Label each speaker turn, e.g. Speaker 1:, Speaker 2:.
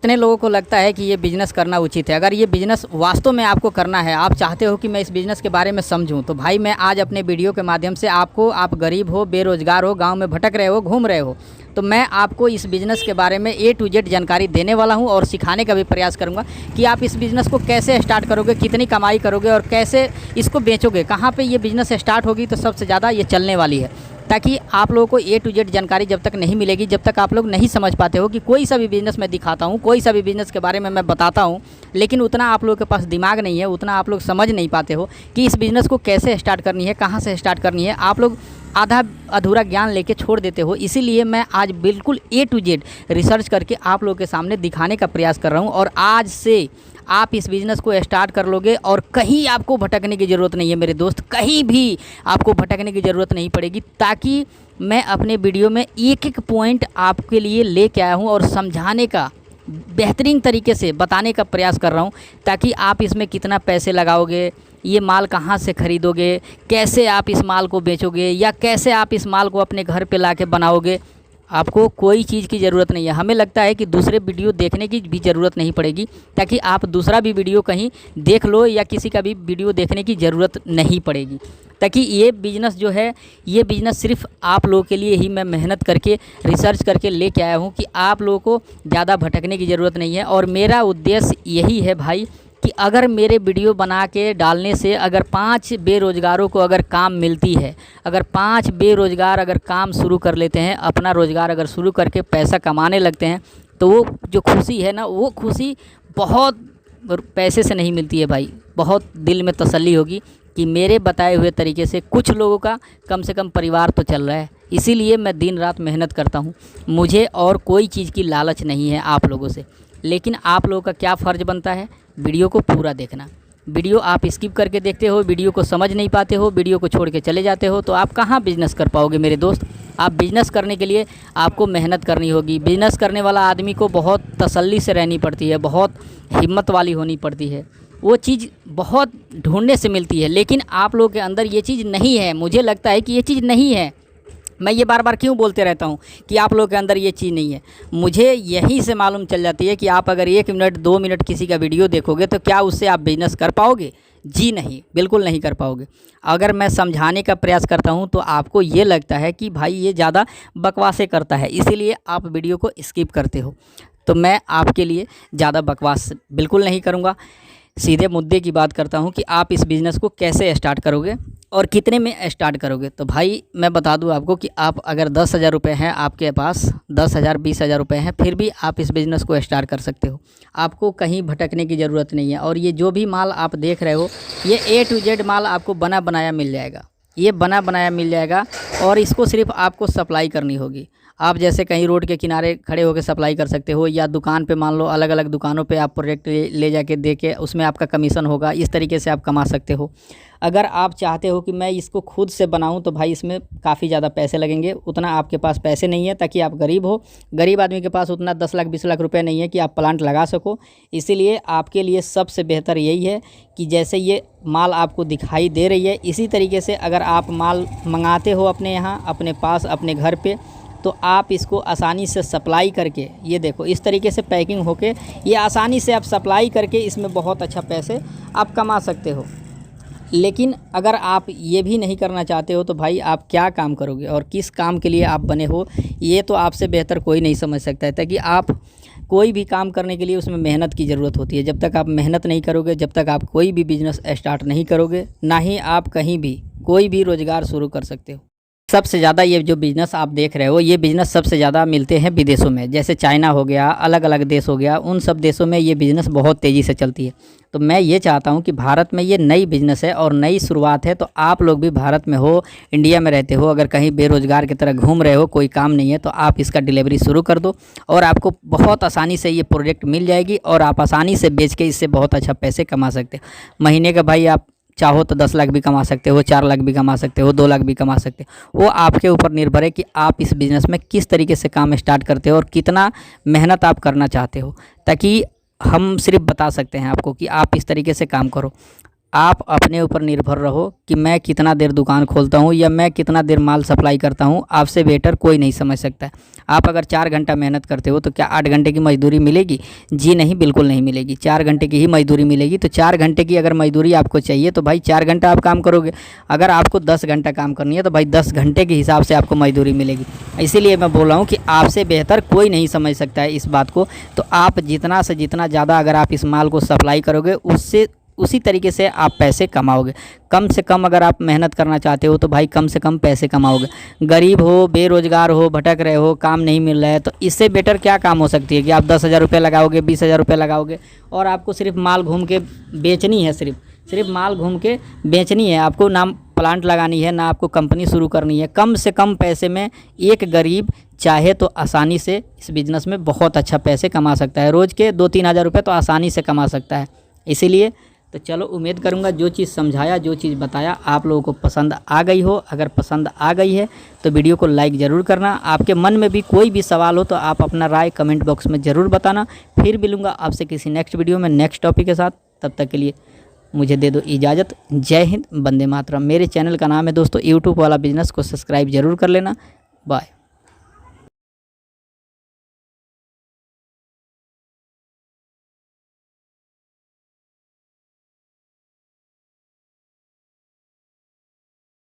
Speaker 1: कितने लोगों को लगता है कि ये बिज़नेस करना उचित है। अगर ये बिज़नेस वास्तव में आपको करना है, आप चाहते हो कि मैं इस बिज़नेस के बारे में समझूं, तो भाई मैं आज अपने वीडियो के माध्यम से आपको, आप गरीब हो, बेरोज़गार हो, गांव में भटक रहे हो, घूम रहे हो, तो मैं आपको इस बिज़नेस के बारे में A to Z जानकारी देने वाला हूं और सिखाने का भी प्रयास करूंगा कि आप इस बिज़नेस को कैसे स्टार्ट करोगे, कितनी कमाई करोगे और कैसे इसको बेचोगे, कहाँ पर ये बिज़नेस स्टार्ट होगी तो सबसे ज़्यादा ये चलने वाली है। ताकि आप लोगों को A to Z जानकारी जब तक नहीं मिलेगी, जब तक आप लोग नहीं समझ पाते हो कि कोई सा भी बिज़नेस मैं दिखाता हूँ, कोई सा भी बिज़नेस के बारे में मैं बताता हूँ, लेकिन उतना आप लोगों के पास दिमाग नहीं है, उतना आप लोग समझ नहीं पाते हो कि इस बिज़नेस को कैसे स्टार्ट करनी है, कहाँ से स्टार्ट करनी है। आप लोग आधा अधूरा ज्ञान लेके छोड़ देते हो। इसीलिए मैं आज बिल्कुल A to Z रिसर्च करके आप लोगों के सामने दिखाने का प्रयास कर रहा हूँ और आज से आप इस बिज़नेस को स्टार्ट कर लोगे और कहीं आपको भटकने की ज़रूरत नहीं है मेरे दोस्त, कहीं भी आपको भटकने की ज़रूरत नहीं पड़ेगी। ताकि मैं अपने वीडियो में एक एक पॉइंट आपके लिए लेके आया हूँ और समझाने का, बेहतरीन तरीके से बताने का प्रयास कर रहा हूँ, ताकि आप इसमें कितना पैसे लगाओगे, ये माल कहाँ से ख़रीदोगे, कैसे आप इस माल को बेचोगे या कैसे आप इस माल को अपने घर पे लाके बनाओगे, आपको कोई चीज़ की ज़रूरत नहीं है। हमें लगता है कि दूसरे वीडियो देखने की भी ज़रूरत नहीं पड़ेगी, ताकि आप दूसरा भी वीडियो कहीं देख लो या किसी का भी वीडियो देखने की ज़रूरत नहीं पड़ेगी। ताकि ये बिज़नेस जो है, ये बिज़नेस सिर्फ आप लोगों के लिए ही मैं मेहनत करके, रिसर्च करके लेके आया हूँ कि आप लोगों को ज़्यादा भटकने की ज़रूरत नहीं है। और मेरा उद्देश्य यही है भाई कि अगर मेरे वीडियो बना के डालने से अगर 5 बेरोज़गारों को अगर काम मिलती है, अगर 5 बेरोज़गार अगर काम शुरू कर लेते हैं, अपना रोज़गार अगर शुरू करके पैसा कमाने लगते हैं, तो वो जो खुशी है ना, वो खुशी बहुत पैसे से नहीं मिलती है भाई। बहुत दिल में तसल्ली होगी कि मेरे बताए हुए तरीके से कुछ लोगों का कम से कम परिवार तो चल रहा है। इसीलिए मैं दिन रात मेहनत करता हूँ। मुझे और कोई चीज़ की लालच नहीं है आप लोगों से। लेकिन आप लोगों का क्या फ़र्ज़ बनता है, वीडियो को पूरा देखना। वीडियो आप स्किप करके देखते हो, वीडियो को समझ नहीं पाते हो, वीडियो को छोड़ के चले जाते हो, तो आप कहाँ बिज़नेस कर पाओगे मेरे दोस्त। आप बिज़नेस करने के लिए आपको मेहनत करनी होगी। बिज़नेस करने वाला आदमी को बहुत तसल्ली से रहनी पड़ती है, बहुत हिम्मत वाली होनी पड़ती है। वो चीज़ बहुत ढूंढने से मिलती है, लेकिन आप लोगों के अंदर ये चीज़ नहीं है। मुझे लगता है कि ये चीज़ नहीं है। मैं ये बार बार क्यों बोलते रहता हूँ कि आप लोगों के अंदर ये चीज़ नहीं है। मुझे यहीं से मालूम चल जाती है कि आप अगर 1 मिनट 2 मिनट किसी का वीडियो देखोगे तो क्या उससे आप बिज़नेस कर पाओगे? जी नहीं, बिल्कुल नहीं कर पाओगे। अगर मैं समझाने का प्रयास करता हूँ तो आपको ये लगता है कि भाई ये ज़्यादा बकवासें करता है, इसीलिए आप वीडियो को स्किप करते हो। तो मैं आपके लिए ज़्यादा बकवास बिल्कुल नहीं करूँगा। सीधे मुद्दे की बात करता हूँ कि आप इस बिज़नेस को कैसे स्टार्ट करोगे और कितने में स्टार्ट करोगे। तो भाई मैं बता दूँ आपको कि आप अगर 10,000 रुपये हैं आपके पास, 10,000 20,000 रुपये हैं, फिर भी आप इस बिज़नेस को स्टार्ट कर सकते हो। आपको कहीं भटकने की ज़रूरत नहीं है। और ये जो भी माल आप देख रहे हो, ये A to Z माल आपको बना बनाया मिल जाएगा। ये बना बनाया मिल जाएगा और इसको सिर्फ आपको सप्लाई करनी होगी। आप जैसे कहीं रोड के किनारे खड़े होकर सप्लाई कर सकते हो, या दुकान पे मान लो अलग अलग दुकानों पे आप प्रोडक्ट ले जाके दे के उसमें आपका कमीशन होगा। इस तरीके से आप कमा सकते हो। अगर आप चाहते हो कि मैं इसको खुद से बनाऊं तो भाई इसमें काफ़ी ज़्यादा पैसे लगेंगे। उतना आपके पास पैसे नहीं है, ताकि आप गरीब हो, गरीब आदमी के पास उतना 10 लाख 20 लाख रुपए नहीं है कि आप प्लांट लगा सको। इसीलिए आपके लिए सबसे बेहतर यही है कि जैसे ये माल आपको दिखाई दे रही है, इसी तरीके से अगर आप माल मंगाते हो अपने यहाँ, अपने पास, अपने घर पे, तो आप इसको आसानी से सप्लाई करके, ये देखो इस तरीके से पैकिंग होके ये आसानी से आप सप्लाई करके इसमें बहुत अच्छा पैसे आप कमा सकते हो। लेकिन अगर आप ये भी नहीं करना चाहते हो तो भाई आप क्या काम करोगे और किस काम के लिए आप बने हो, ये तो आपसे बेहतर कोई नहीं समझ सकता है। ताकि आप कोई भी काम करने के लिए उसमें मेहनत की ज़रूरत होती है। जब तक आप मेहनत नहीं करोगे, जब तक आप कोई भी बिज़नेस स्टार्ट नहीं करोगे, ना ही आप कहीं भी कोई भी रोज़गार शुरू कर सकते हो। सबसे ज़्यादा ये जो बिज़नेस आप देख रहे हो, ये बिज़नेस सबसे ज़्यादा मिलते हैं विदेशों में। जैसे चाइना हो गया, अलग अलग देश हो गया, उन सब देशों में ये बिज़नेस बहुत तेज़ी से चलती है। तो मैं ये चाहता हूँ कि भारत में ये नई बिज़नेस है और नई शुरुआत है। तो आप लोग भी भारत में हो, इंडिया में रहते हो, अगर कहीं बेरोज़गार की तरह घूम रहे हो, कोई काम नहीं है, तो आप इसका डिलीवरी शुरू कर दो और आपको बहुत आसानी से ये प्रोडक्ट मिल जाएगी और आप आसानी से बेच के इससे बहुत अच्छा पैसे कमा सकते हो। महीने का भाई आप चाहो तो 10 लाख भी कमा सकते हो, 4 लाख भी कमा सकते हो, 2 लाख भी कमा सकते हो। वो आपके ऊपर निर्भर है कि आप इस बिज़नेस में किस तरीके से काम स्टार्ट करते हो और कितना मेहनत आप करना चाहते हो। ताकि हम सिर्फ बता सकते हैं आपको कि आप इस तरीके से काम करो। आप अपने ऊपर निर्भर रहो कि मैं कितना देर दुकान खोलता हूँ या मैं कितना देर माल सप्लाई करता हूँ, आपसे बेटर कोई नहीं समझ सकता है। आप अगर 4 घंटा मेहनत करते हो तो क्या 8 घंटे की मजदूरी मिलेगी? जी नहीं, बिल्कुल नहीं मिलेगी। 4 घंटे की ही मजदूरी मिलेगी। तो 4 घंटे की अगर मजदूरी आपको चाहिए तो भाई 4 घंटा आप काम करोगे। अगर आपको 10 घंटा काम करनी है तो भाई 10 घंटे के हिसाब से आपको मजदूरी मिलेगी। इसीलिए मैं बोल रहा हूँ कि आपसे बेहतर कोई नहीं समझ सकता है इस बात को। तो आप जितना से जितना ज़्यादा अगर आप इस माल को सप्लाई करोगे, उससे उसी तरीके से आप पैसे कमाओगे। कम से कम अगर आप मेहनत करना चाहते हो तो भाई कम से कम पैसे कमाओगे। गरीब हो, बेरोज़गार हो, भटक रहे हो, काम नहीं मिल रहा है, तो इससे बेटर क्या काम हो सकती है कि आप 10,000 रुपये लगाओगे, 20,000 रुपये लगाओगे और आपको सिर्फ माल घूम के बेचनी है। सिर्फ माल घूम के बेचनी है। आपको ना प्लांट लगानी है, ना आपको कंपनी शुरू करनी है। कम से कम पैसे में एक गरीब चाहे तो आसानी से इस बिज़नेस में बहुत अच्छा पैसे कमा सकता है। रोज़ के 2-3 हज़ार रुपये तो आसानी से कमा सकता है। इसीलिए तो चलो, उम्मीद करूँगा जो चीज़ समझाया, जो चीज़ बताया आप लोगों को पसंद आ गई हो। अगर पसंद आ गई है तो वीडियो को लाइक ज़रूर करना। आपके मन में भी कोई भी सवाल हो तो आप अपना राय कमेंट बॉक्स में ज़रूर बताना। फिर मिलूँगा आपसे किसी नेक्स्ट वीडियो में नेक्स्ट टॉपिक के साथ। तब तक के लिए मुझे दे दो इजाज़त। जय हिंद, वंदे मातरम। मेरे चैनल का नाम है दोस्तों यूट्यूब वाला बिज़नेस को सब्सक्राइब ज़रूर कर लेना। बाय।